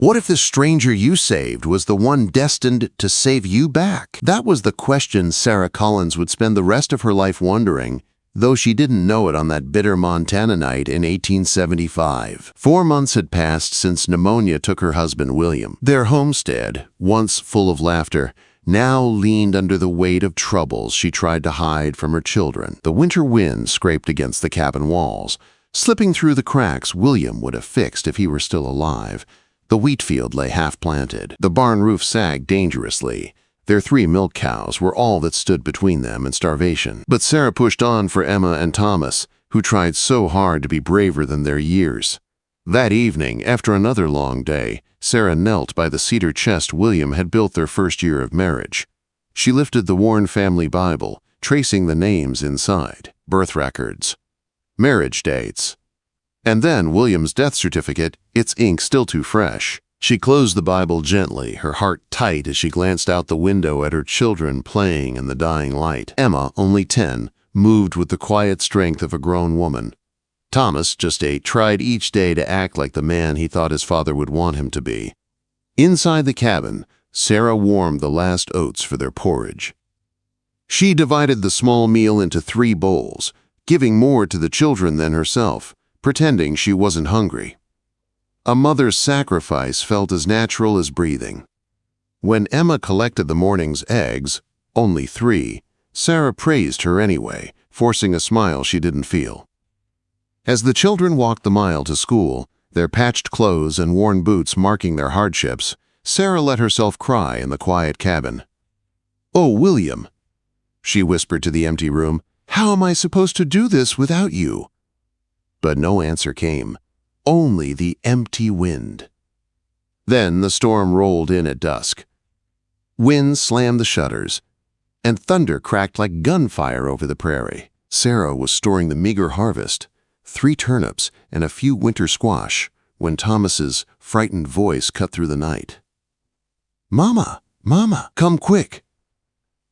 What if the stranger you saved was the one destined to save you back? That was the question Sarah Collins would spend the rest of her life wondering, though she didn't know it on that bitter Montana night in 1875. 4 months had passed since pneumonia took her husband William. Their homestead, once full of laughter, now leaned under the weight of troubles she tried to hide from her children. The winter wind scraped against the cabin walls. Slipping through the cracks William would have fixed if he were still alive. The wheat field lay half-planted. The barn roof sagged dangerously. Their 3 milk cows were all that stood between them and starvation. But Sarah pushed on for Emma and Thomas, who tried so hard to be braver than their years. That evening, after another long day, Sarah knelt by the cedar chest William had built their first year of marriage. She lifted the worn family Bible, tracing the names inside, birth records, marriage dates, and then William's death certificate, its ink still too fresh. She closed the Bible gently, her heart tight as she glanced out the window at her children playing in the dying light. Emma, only 10, moved with the quiet strength of a grown woman. Thomas, just 8, tried each day to act like the man he thought his father would want him to be. Inside the cabin, Sarah warmed the last oats for their porridge. She divided the small meal into 3 bowls, giving more to the children than herself, pretending she wasn't hungry. A mother's sacrifice felt as natural as breathing. When Emma collected the morning's eggs, only 3, Sarah praised her anyway, forcing a smile she didn't feel. As the children walked the mile to school, their patched clothes and worn boots marking their hardships, Sarah let herself cry in the quiet cabin. "Oh, William," she whispered to the empty room, "how am I supposed to do this without you?" But no answer came, only the empty wind. Then the storm rolled in at dusk. Wind slammed the shutters, and thunder cracked like gunfire over the prairie. Sarah was storing the meager harvest, 3 turnips and a few winter squash, when Thomas's frightened voice cut through the night. "Mama, Mama, come quick!"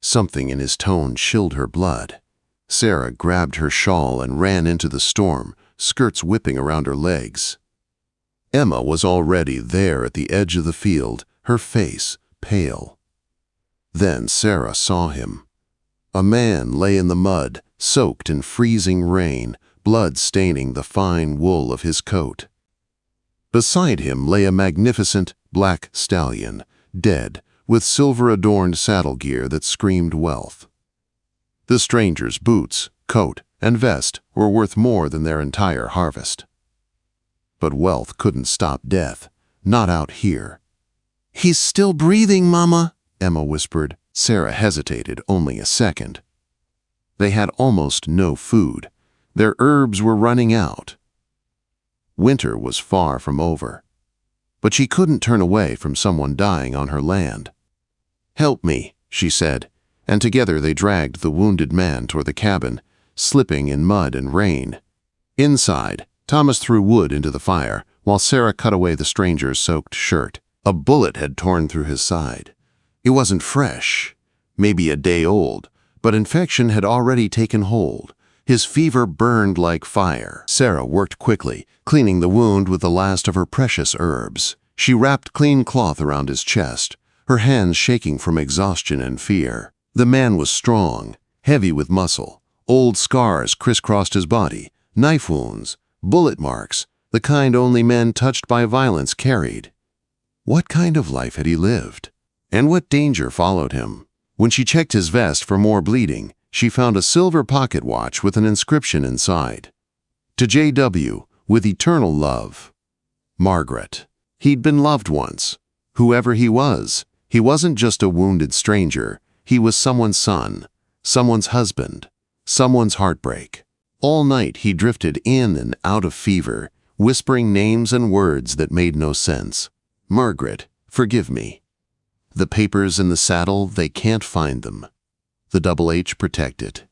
Something in his tone chilled her blood. Sarah grabbed her shawl and ran into the storm, skirts whipping around her legs. Emma was already there at the edge of the field, her face pale. Then Sarah saw him. A man lay in the mud, soaked in freezing rain, blood staining the fine wool of his coat. Beside him lay a magnificent black stallion, dead, with silver-adorned saddle gear that screamed wealth. The stranger's boots, coat, and vest were worth more than their entire harvest. But wealth couldn't stop death, not out here. "He's still breathing, Mama," Emma whispered. Sarah hesitated only a second. They had almost no food. Their herbs were running out. Winter was far from over. But she couldn't turn away from someone dying on her land. "Help me," she said, and together they dragged the wounded man toward the cabin, slipping in mud and rain. Inside, Thomas threw wood into the fire, while Sarah cut away the stranger's soaked shirt. A bullet had torn through his side. It wasn't fresh, maybe a day old, but infection had already taken hold. His fever burned like fire. Sarah worked quickly, cleaning the wound with the last of her precious herbs. She wrapped clean cloth around his chest, her hands shaking from exhaustion and fear. The man was strong, heavy with muscle. Old scars crisscrossed his body, knife wounds, bullet marks, the kind only men touched by violence carried. What kind of life had he lived? And what danger followed him? When she checked his vest for more bleeding, she found a silver pocket watch with an inscription inside. "To J.W., with eternal love. Margaret." He'd been loved once. Whoever he wasn't just a wounded stranger. He was someone's son, someone's husband, someone's heartbreak. All night he drifted in and out of fever, whispering names and words that made no sense. "Margaret, forgive me. The papers in the saddle, they can't find them. The double H protect it."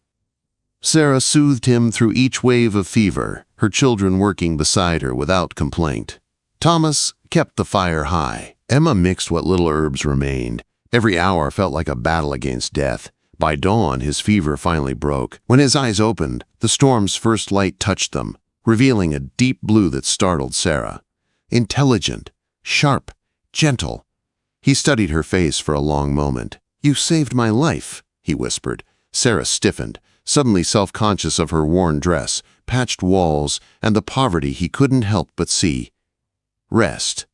Sarah soothed him through each wave of fever, her children working beside her without complaint. Thomas kept the fire high. Emma mixed what little herbs remained. Every hour felt like a battle against death. By dawn, his fever finally broke. When his eyes opened, the storm's first light touched them, revealing a deep blue that startled Sarah. Intelligent, sharp, gentle. He studied her face for a long moment. "You saved my life," he whispered. Sarah stiffened, suddenly self-conscious of her worn dress, patched walls, and the poverty he couldn't help but see. "Rest,"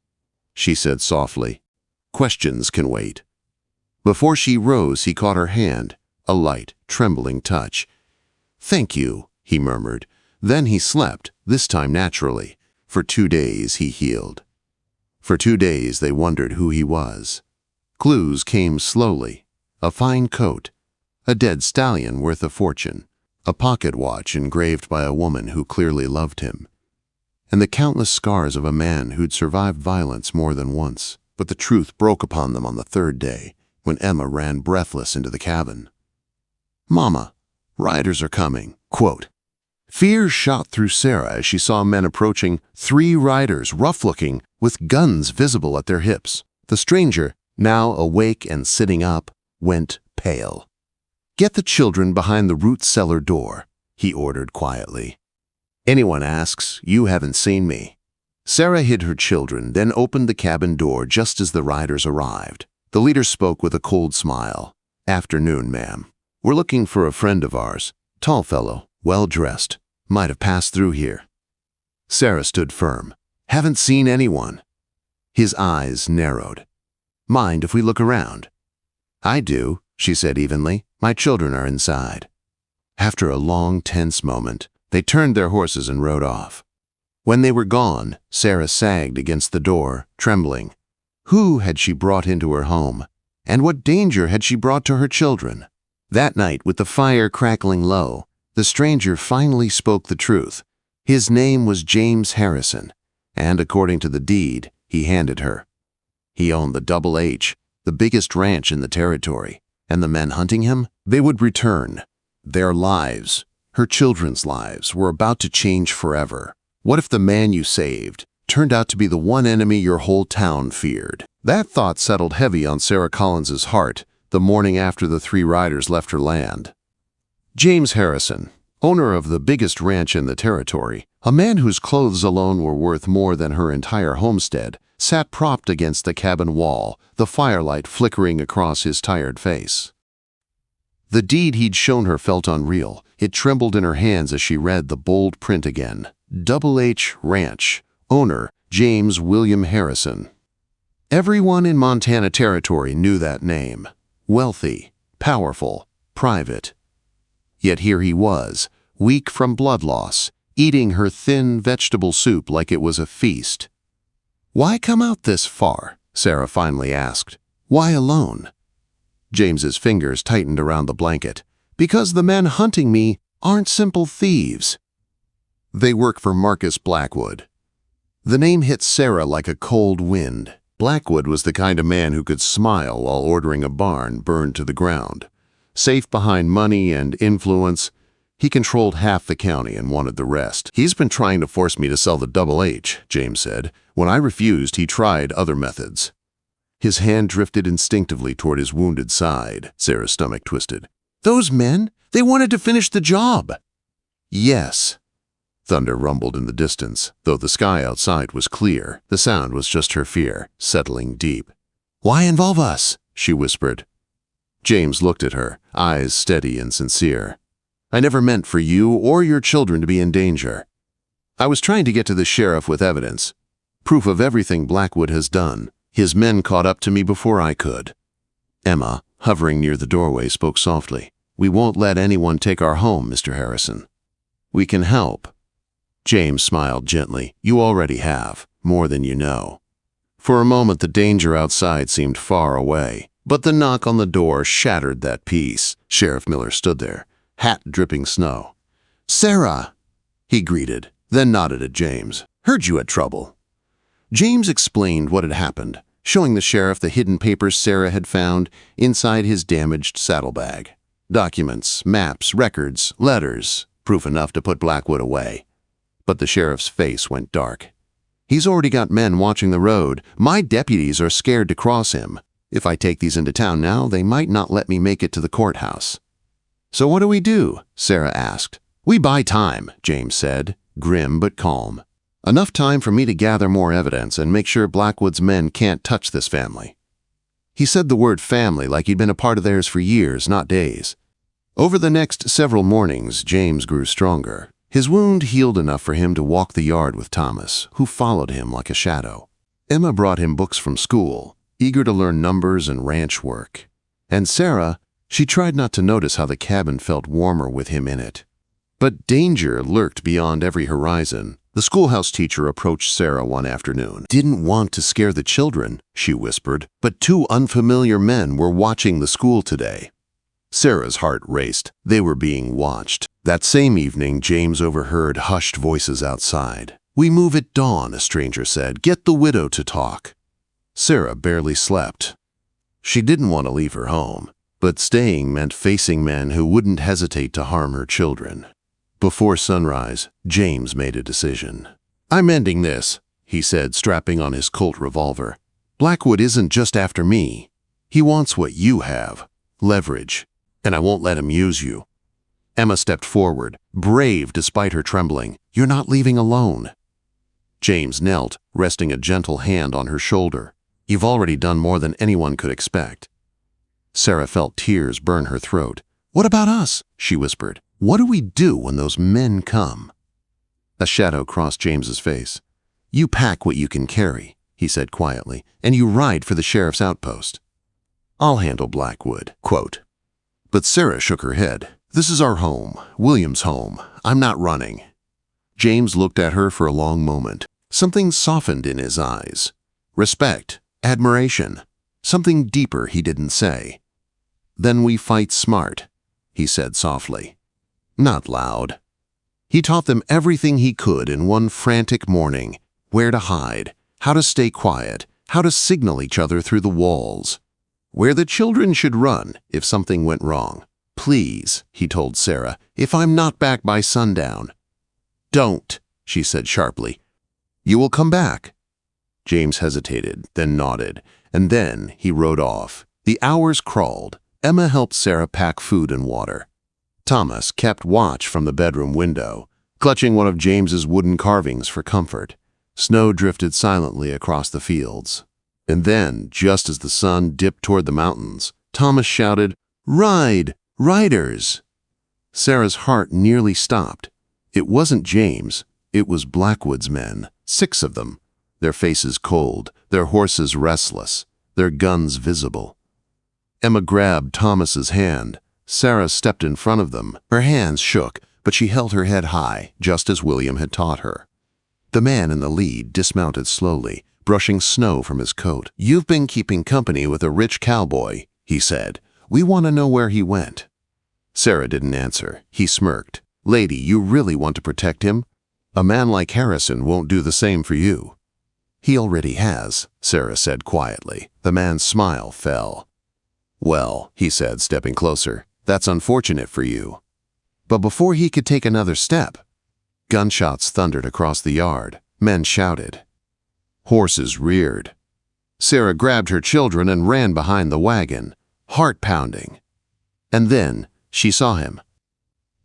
she said softly. "Questions can wait." Before she rose, he caught her hand, a light, trembling touch. "Thank you," he murmured. Then he slept, this time naturally. For 2 days he healed. For 2 days they wondered who he was. Clues came slowly. A fine coat, a dead stallion worth a fortune, a pocket watch engraved by a woman who clearly loved him, and the countless scars of a man who'd survived violence more than once. But the truth broke upon them on the 3rd day, when Emma ran breathless into the cabin. "Mama, riders are coming." Quote. Fear shot through Sarah as she saw men approaching, 3 riders, rough-looking, with guns visible at their hips. The stranger, now awake and sitting up, went pale. "Get the children behind the root cellar door," he ordered quietly. "Anyone asks, you haven't seen me." Sarah hid her children, then opened the cabin door just as the riders arrived. The leader spoke with a cold smile. "Afternoon, ma'am. We're looking for a friend of ours. Tall fellow, well-dressed. Might have passed through here." Sarah stood firm. "Haven't seen anyone." His eyes narrowed. "Mind if we look around?" "I do," she said evenly. "My children are inside." After a long, tense moment, they turned their horses and rode off. When they were gone, Sarah sagged against the door, trembling. Who had she brought into her home? And what danger had she brought to her children? That night, with the fire crackling low, the stranger finally spoke the truth. His name was James Harrison, and according to the deed he handed her, he owned the Double H, the biggest ranch in the territory, and the men hunting him, they would return. Their lives, her children's lives, were about to change forever. What if the man you saved turned out to be the one enemy your whole town feared? That thought settled heavy on Sarah Collins's heart the morning after the 3 riders left her land. James Harrison, owner of the biggest ranch in the territory, a man whose clothes alone were worth more than her entire homestead, sat propped against the cabin wall, the firelight flickering across his tired face. The deed he'd shown her felt unreal. It trembled in her hands as she read the bold print again. Double H Ranch, owner James William Harrison. Everyone in Montana Territory knew that name. Wealthy, powerful, private. Yet here he was, weak from blood loss, eating her thin vegetable soup like it was a feast. "Why come out this far?" Sarah finally asked. "Why alone?" James's fingers tightened around the blanket. "Because the men hunting me aren't simple thieves. They work for Marcus Blackwood." The name hit Sarah like a cold wind. Blackwood was the kind of man who could smile while ordering a barn burned to the ground. Safe behind money and influence, he controlled half the county and wanted the rest. "He's been trying to force me to sell the Double H," James said. "When I refused, he tried other methods." His hand drifted instinctively toward his wounded side. Sarah's stomach twisted. "Those men, they wanted to finish the job." "Yes." Thunder rumbled in the distance. Though the sky outside was clear, the sound was just her fear, settling deep. "Why involve us?" she whispered. James looked at her, eyes steady and sincere. "I never meant for you or your children to be in danger. I was trying to get to the sheriff with evidence, proof of everything Blackwood has done. His men caught up to me before I could." Emma, hovering near the doorway, spoke softly. "We won't let anyone take our home, Mr. Harrison. We can help." James smiled gently. "You already have, more than you know." For a moment the danger outside seemed far away, but the knock on the door shattered that peace. Sheriff Miller stood there, hat dripping snow. "Sarah," he greeted, then nodded at James. "Heard you had trouble." James explained what had happened, showing the sheriff the hidden papers Sarah had found inside his damaged saddlebag. Documents, maps, records, letters, proof enough to put Blackwood away. But the sheriff's face went dark. "He's already got men watching the road. My deputies are scared to cross him. If I take these into town now, they might not let me make it to the courthouse." "So what do we do?" Sarah asked. "We buy time," James said, grim but calm. Enough time for me to gather more evidence and make sure Blackwood's men can't touch this family." He said the word family like he'd been a part of theirs for years, not days. Over the next several mornings, James grew stronger. His wound healed enough for him to walk the yard with Thomas, who followed him like a shadow. Emma brought him books from school, eager to learn numbers and ranch work. And Sarah, she tried not to notice how the cabin felt warmer with him in it. But danger lurked beyond every horizon. The schoolhouse teacher approached Sarah one afternoon. "Didn't want to scare the children," she whispered, "but two unfamiliar men were watching the school today." Sarah's heart raced. They were being watched. That same evening, James overheard hushed voices outside. "We move at dawn," a stranger said. "Get the widow to talk." Sarah barely slept. She didn't want to leave her home, but staying meant facing men who wouldn't hesitate to harm her children. Before sunrise, James made a decision. "I'm ending this," he said, strapping on his Colt revolver. "Blackwood isn't just after me. He wants what you have, leverage, and I won't let him use you." Emma stepped forward, brave despite her trembling. "You're not leaving alone." James knelt, resting a gentle hand on her shoulder. "You've already done more than anyone could expect." Sarah felt tears burn her throat. "What about us?" she whispered. "What do we do when those men come?" A shadow crossed James's face. "You pack what you can carry," he said quietly, "and you ride for the sheriff's outpost. I'll handle Blackwood." Quote. But Sarah shook her head. "This is our home, William's home. I'm not running." James looked at her for a long moment. Something softened in his eyes. Respect, admiration, something deeper he didn't say. "Then we fight smart," he said softly. Not loud. He taught them everything he could in one frantic morning: where to hide, how to stay quiet, how to signal each other through the walls, where the children should run if something went wrong. "Please," he told Sarah, "if I'm not back by sundown." "Don't," she said sharply. "You will come back." James hesitated, then nodded, and then he rode off. The hours crawled. Emma helped Sarah pack food and water. Thomas kept watch from the bedroom window, clutching one of James's wooden carvings for comfort. Snow drifted silently across the fields. And then, just as the sun dipped toward the mountains, Thomas shouted, "Ride! Riders!" Sarah's heart nearly stopped. It wasn't James, it was Blackwood's men, 6 of them, their faces cold, their horses restless, their guns visible. Emma grabbed Thomas's hand. Sarah stepped in front of them. Her hands shook, but she held her head high, just as William had taught her. The man in the lead dismounted slowly, brushing snow from his coat. "You've been keeping company with a rich cowboy," he said. "We want to know where he went." Sarah didn't answer. He smirked. "Lady, you really want to protect him? A man like Harrison won't do the same for you." "He already has," Sarah said quietly. The man's smile fell. "Well," he said, stepping closer, "that's unfortunate for you." But before he could take another step, gunshots thundered across the yard. Men shouted. Horses reared. Sarah grabbed her children and ran behind the wagon, heart pounding. And then she saw him.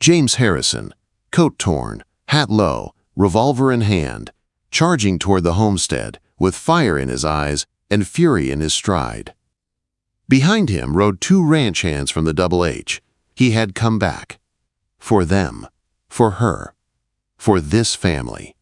James Harrison, coat torn, hat low, revolver in hand, charging toward the homestead with fire in his eyes and fury in his stride. Behind him rode 2 ranch hands from the Double H. He had come back. For them. For her. For this family.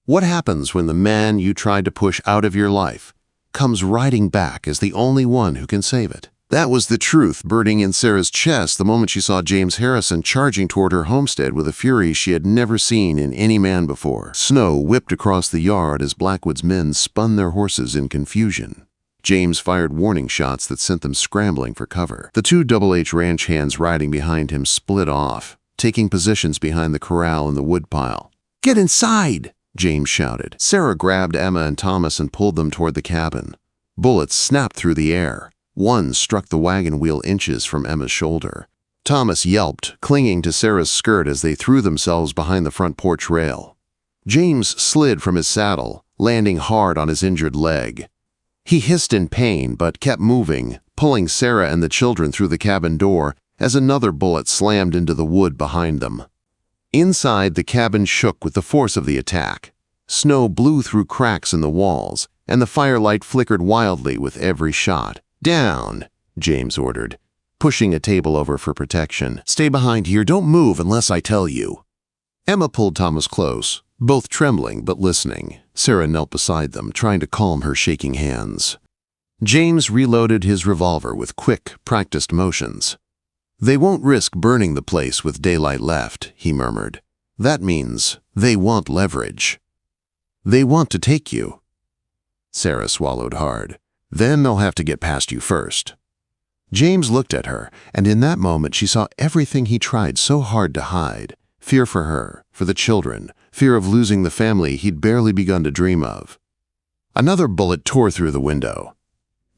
What happens when the man you tried to push out of your life comes riding back as the only one who can save it? That was the truth burning in Sarah's chest the moment she saw James Harrison charging toward her homestead with a fury she had never seen in any man before. Snow whipped across the yard as Blackwood's men spun their horses in confusion. James fired warning shots that sent them scrambling for cover. The 2 Double H ranch hands riding behind him split off, taking positions behind the corral and the woodpile. "Get inside!" James shouted. Sarah grabbed Emma and Thomas and pulled them toward the cabin. Bullets snapped through the air. One struck the wagon wheel inches from Emma's shoulder. Thomas yelped, clinging to Sarah's skirt as they threw themselves behind the front porch rail. James slid from his saddle, landing hard on his injured leg. He hissed in pain but kept moving, pulling Sarah and the children through the cabin door as another bullet slammed into the wood behind them. Inside, the cabin shook with the force of the attack. Snow blew through cracks in the walls, and the firelight flickered wildly with every shot. "Down," James ordered, pushing a table over for protection. "Stay behind here, don't move unless I tell you." Emma pulled Thomas close, both trembling but listening. Sarah knelt beside them, trying to calm her shaking hands. James reloaded his revolver with quick, practiced motions. "They won't risk burning the place with daylight left," he murmured. "That means they want leverage. They want to take you." Sarah swallowed hard. "Then they'll have to get past you first." James looked at her, and in that moment she saw everything he tried so hard to hide. Fear for her, for the children, fear of losing the family he'd barely begun to dream of. Another bullet tore through the window.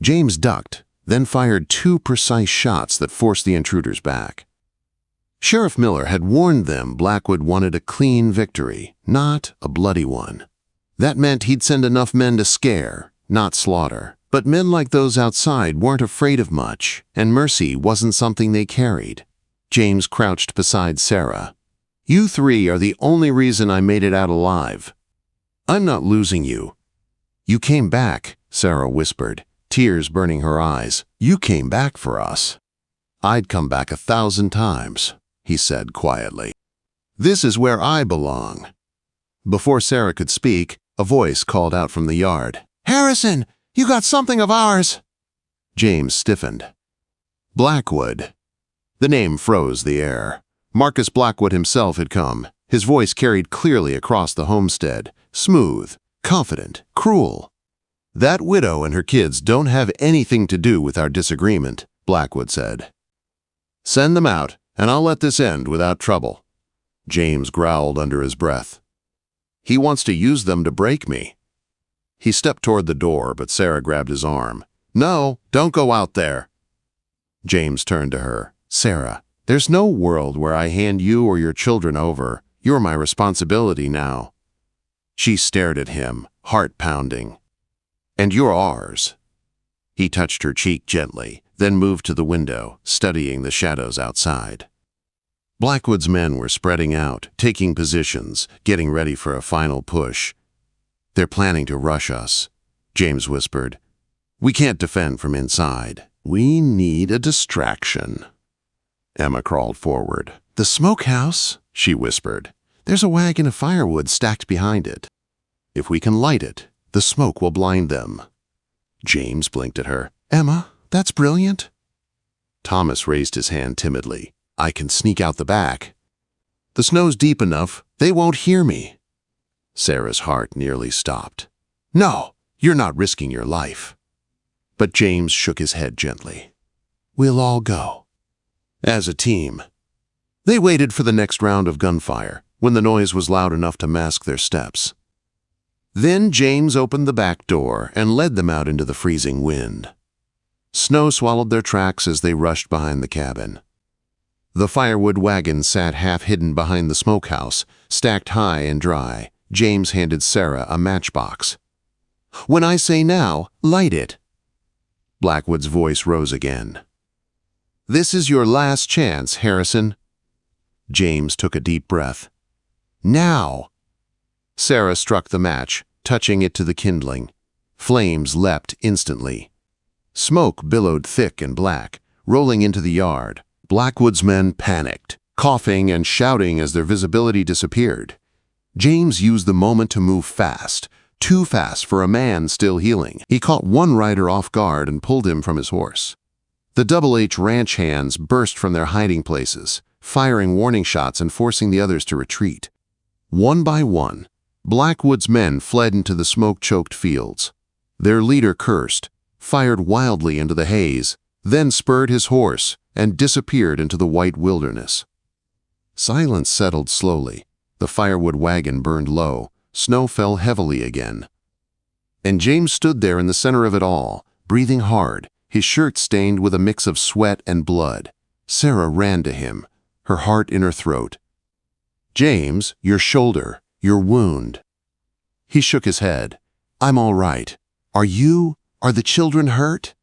James ducked, then fired 2 precise shots that forced the intruders back. Sheriff Miller had warned them Blackwood wanted a clean victory, not a bloody one. That meant he'd send enough men to scare, not slaughter. But men like those outside weren't afraid of much, and mercy wasn't something they carried. James crouched beside Sarah. "You 3 are the only reason I made it out alive. I'm not losing you." "You came back," Sarah whispered, tears burning her eyes. "You came back for us." "I'd come back 1,000 times," he said quietly. "This is where I belong." Before Sarah could speak, a voice called out from the yard. "Harrison! You got something of ours!" James stiffened. Blackwood. The name froze the air. Marcus Blackwood himself had come. His voice carried clearly across the homestead, smooth, confident, cruel. "That widow and her kids don't have anything to do with our disagreement," Blackwood said. "Send them out, and I'll let this end without trouble." James growled under his breath. "He wants to use them to break me." He stepped toward the door, but Sarah grabbed his arm. "No, don't go out there." James turned to her. "Sarah, there's no world where I hand you or your children over. You're my responsibility now." She stared at him, heart pounding. "And you're ours." He touched her cheek gently, then moved to the window, studying the shadows outside. Blackwood's men were spreading out, taking positions, getting ready for a final push. "They're planning to rush us," James whispered. "We can't defend from inside. We need a distraction." Emma crawled forward. "The smokehouse," she whispered. "There's a wagon of firewood stacked behind it. If we can light it, the smoke will blind them." James blinked at her. "Emma, that's brilliant." Thomas raised his hand timidly. "I can sneak out the back." "The snow's deep enough. They won't hear me." Sarah's heart nearly stopped. "No, you're not risking your life." But James shook his head gently. "We'll all go. As a team." They waited for the next round of gunfire, when the noise was loud enough to mask their steps. Then James opened the back door and led them out into the freezing wind. Snow swallowed their tracks as they rushed behind the cabin. The firewood wagon sat half hidden behind the smokehouse, stacked high and dry. James handed Sarah a matchbox. "When I say now, light it." Blackwood's voice rose again. "This is your last chance, Harrison." James took a deep breath. "Now." Sarah struck the match, touching it to the kindling. Flames leapt instantly. Smoke billowed thick and black, rolling into the yard. Blackwood's men panicked, coughing and shouting as their visibility disappeared. James used the moment to move fast, too fast for a man still healing. He caught one rider off guard and pulled him from his horse. The Double H ranch hands burst from their hiding places, firing warning shots and forcing the others to retreat. One by one, Blackwood's men fled into the smoke-choked fields. Their leader cursed, fired wildly into the haze, then spurred his horse and disappeared into the white wilderness. Silence settled slowly. The firewood wagon burned low. Snow fell heavily again. And James stood there in the center of it all, breathing hard, his shirt stained with a mix of sweat and blood. Sarah ran to him, her heart in her throat. "James, your shoulder, your wound." He shook his head. "I'm all right. Are you? Are the children hurt?"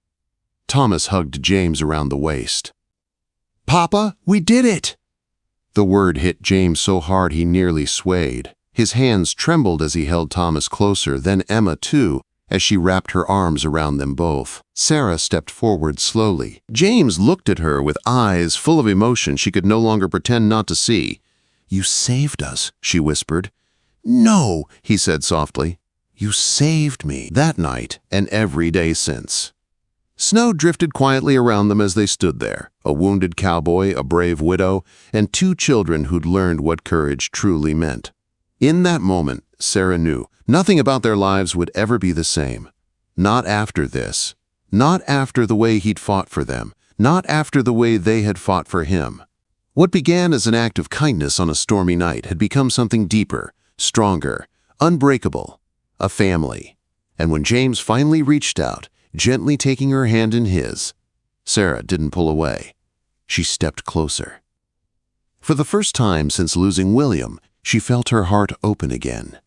Thomas hugged James around the waist. "Papa, we did it!" The word hit James so hard he nearly swayed. His hands trembled as he held Thomas closer, then Emma too, as she wrapped her arms around them both. Sarah stepped forward slowly. James looked at her with eyes full of emotion she could no longer pretend not to see. "You saved us," she whispered. "No," he said softly. "You saved me." That night, and every day since. Snow drifted quietly around them as they stood there, a wounded cowboy, a brave widow, and two children who'd learned what courage truly meant. In that moment, Sarah knew nothing about their lives would ever be the same. Not after this. Not after the way he'd fought for them. Not after the way they had fought for him. What began as an act of kindness on a stormy night had become something deeper, stronger, unbreakable, a family. And when James finally reached out, gently taking her hand in his, Sarah didn't pull away. She stepped closer. For the first time since losing William, she felt her heart open again.